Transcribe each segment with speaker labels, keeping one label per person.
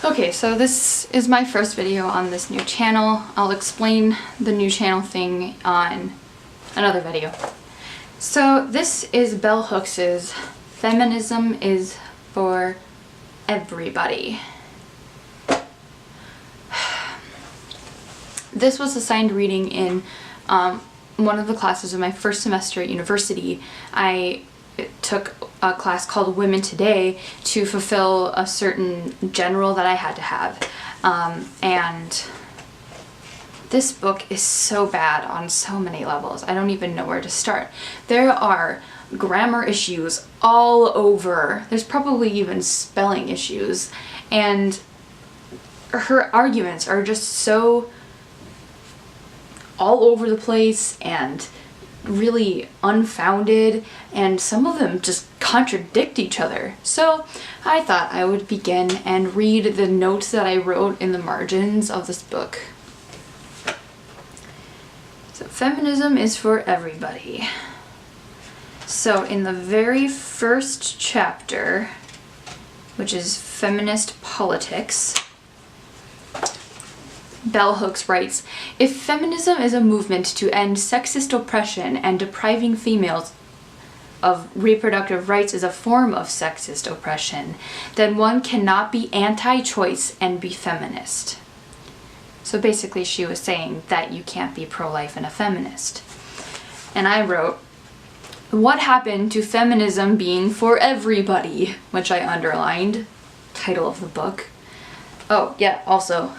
Speaker 1: Okay, so this is my first video on this new channel. I'll explain the new channel thing on another video. So this is Bell Hooks's Feminism is for Everybody. This was assigned reading in one of the classes of my first semester at university. I took a class called Women Today to fulfill a certain general that I had to have. And this book is so bad on so many levels. I don't even know where to start. There are grammar issues all over. There's probably even spelling issues. And her arguments are just so all over the place and really unfounded, and some of them just contradict each other. So I thought I would begin and read the notes that I wrote in the margins of this book. So feminism is for everybody. So in the very first chapter, which is Feminist Politics, Bell Hooks writes, "If feminism is a movement to end sexist oppression and depriving females of reproductive rights is a form of sexist oppression, then one cannot be anti-choice and be feminist." So basically she was saying that you can't be pro-life and a feminist. And I wrote, "What happened to feminism being for everybody?" which I underlined. Title of the book. Oh, yeah, also.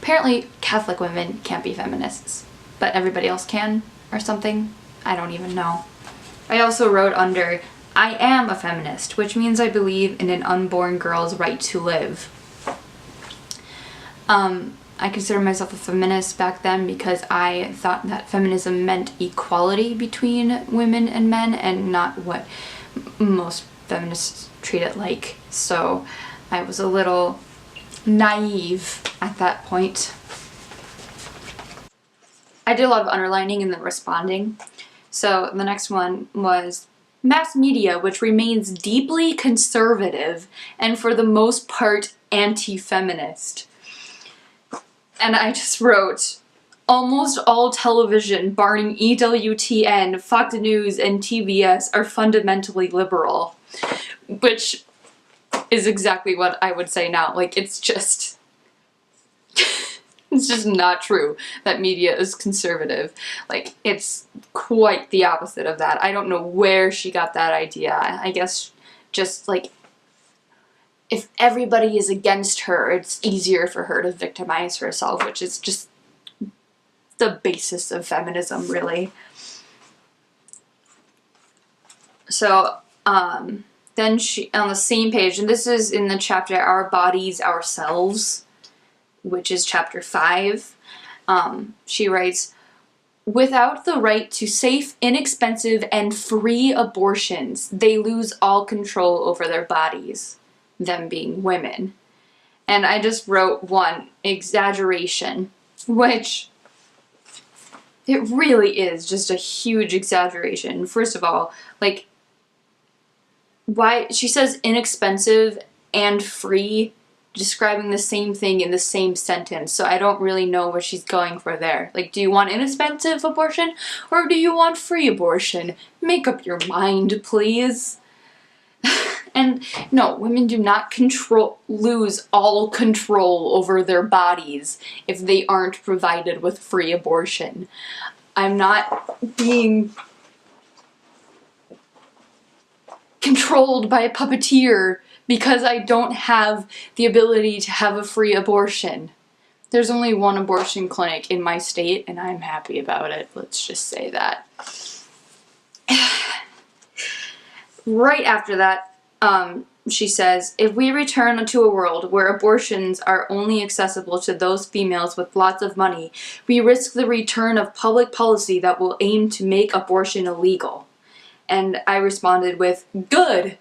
Speaker 1: Apparently Catholic women can't be feminists, but everybody else can, or something. I don't even know. I also wrote under, "I am a feminist, which means I believe in an unborn girl's right to live." I consider myself a feminist back then because I thought that feminism meant equality between women and men and not what most feminists treat it like. So I was a little naive at that point. I did a lot of underlining and then responding. So the next one was, "Mass media, which remains deeply conservative and for the most part anti-feminist." And I just wrote, "Almost all television, barring EWTN, Fox News, and TBS, are fundamentally liberal." Which is exactly what I would say now. Like, it's just... it's just not true that media is conservative. Like, it's quite the opposite of that. I don't know where she got that idea. I guess just, like, if everybody is against her, it's easier for her to victimize herself, which is just the basis of feminism, really. So, then she, on the same page, and this is in the chapter Our Bodies, Ourselves, which is chapter 5, she writes, "Without the right to safe, inexpensive, and free abortions, they lose all control over their bodies," them being women. And I just wrote one, exaggeration, which it really is just a huge exaggeration. First of all, like, why she says inexpensive and free, describing the same thing in the same sentence, so I don't really know where she's going for there. Like, do you want inexpensive abortion or do you want free abortion? Make up your mind, please. And no, women do not lose all control over their bodies if they aren't provided with free abortion. I'm not being controlled by a puppeteer because I don't have the ability to have a free abortion. There's only one abortion clinic in my state, and I'm happy about it. Let's just say that. Right after that, she says, "If we return to a world where abortions are only accessible to those females with lots of money, we risk the return of public policy that will aim to make abortion illegal." And I responded with, "Good."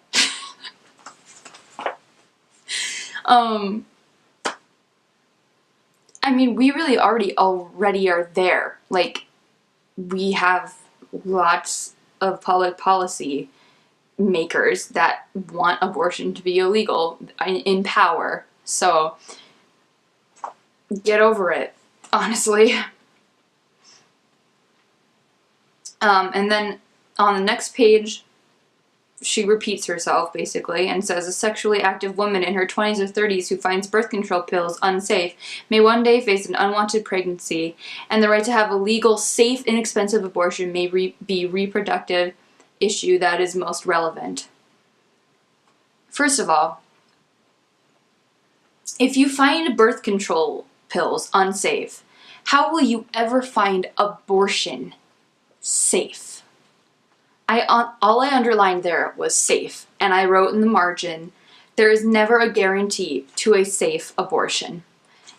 Speaker 1: I mean, we really already are there. Like, we have lots of public policy makers that want abortion to be illegal in power. So, get over it, honestly. And then on the next page, she repeats herself, basically, and says, a sexually active woman in her 20s or 30s who finds birth control pills unsafe may one day face an unwanted pregnancy, and the right to have a legal, safe, inexpensive abortion may be reproductive issue that is most relevant. First of all, if you find birth control pills unsafe, how will you ever find abortion safe? All I underlined there was safe, and I wrote in the margin, there is never a guarantee to a safe abortion.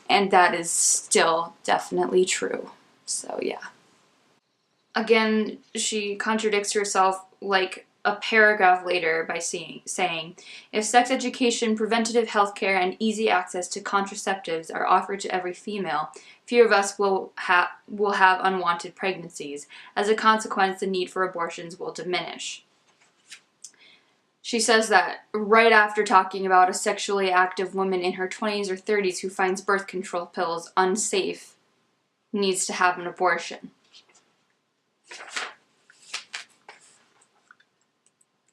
Speaker 1: And that is still definitely true. So yeah. Again, she contradicts herself like a paragraph later by saying, if sex education, preventative health care, and easy access to contraceptives are offered to every female, fewer of us will have unwanted pregnancies. As a consequence, the need for abortions will diminish. She says that right after talking about a sexually active woman in her 20s or 30s who finds birth control pills unsafe needs to have an abortion.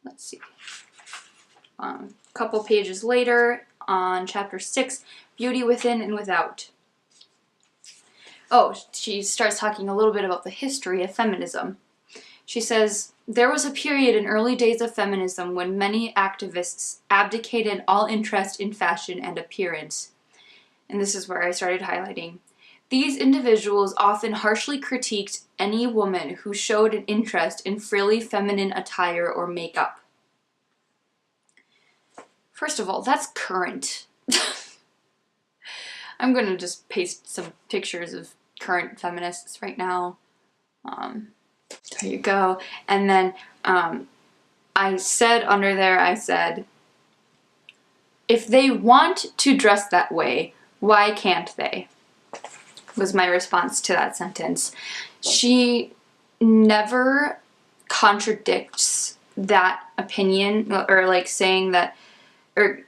Speaker 1: Let's see. A couple pages later, on chapter 6, Beauty Within and Without. Oh, she starts talking a little bit about the history of feminism. She says, there was a period in early days of feminism when many activists abdicated all interest in fashion and appearance. And this is where I started highlighting. These individuals often harshly critiqued any woman who showed an interest in frilly feminine attire or makeup. First of all, that's current. I'm going to just paste some pictures of current feminists right now. There you go. And then I said under there, I said, if they want to dress that way, why can't they? Was my response to that sentence. She never contradicts that opinion, or like saying that, or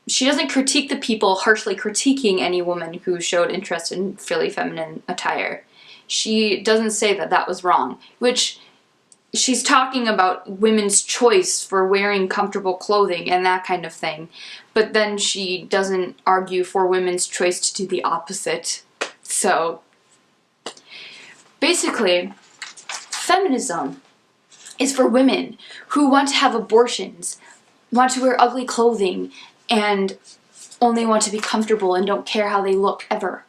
Speaker 1: she doesn't critique the people harshly critiquing any woman who showed interest in frilly feminine attire. She doesn't say that that was wrong, which she's talking about women's choice for wearing comfortable clothing and that kind of thing. But then she doesn't argue for women's choice to do the opposite. So basically, feminism is for women who want to have abortions, want to wear ugly clothing, and only want to be comfortable and don't care how they look ever.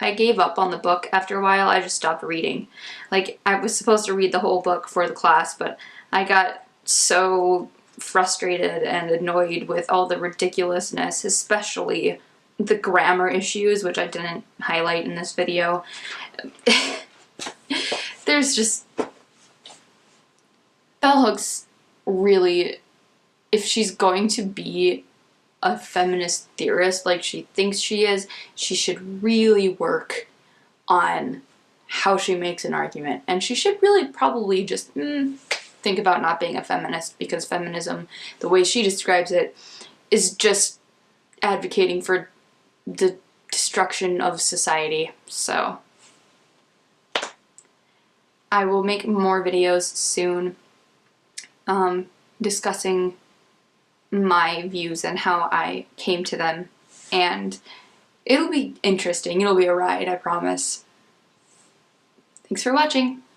Speaker 1: I gave up on the book after a while. I just stopped reading. Like, I was supposed to read the whole book for the class, but I got so frustrated and annoyed with all the ridiculousness, especially the grammar issues, which I didn't highlight in this video. There's just... Bell Hooks really, if she's going to be a feminist theorist like she thinks she is, she should really work on how she makes an argument. And she should really probably just think about not being a feminist, because feminism, the way she describes it, is just advocating for the destruction of society. So I will make more videos soon discussing my views and how I came to them, and it'll be interesting. It'll be a ride, I promise. Thanks for watching.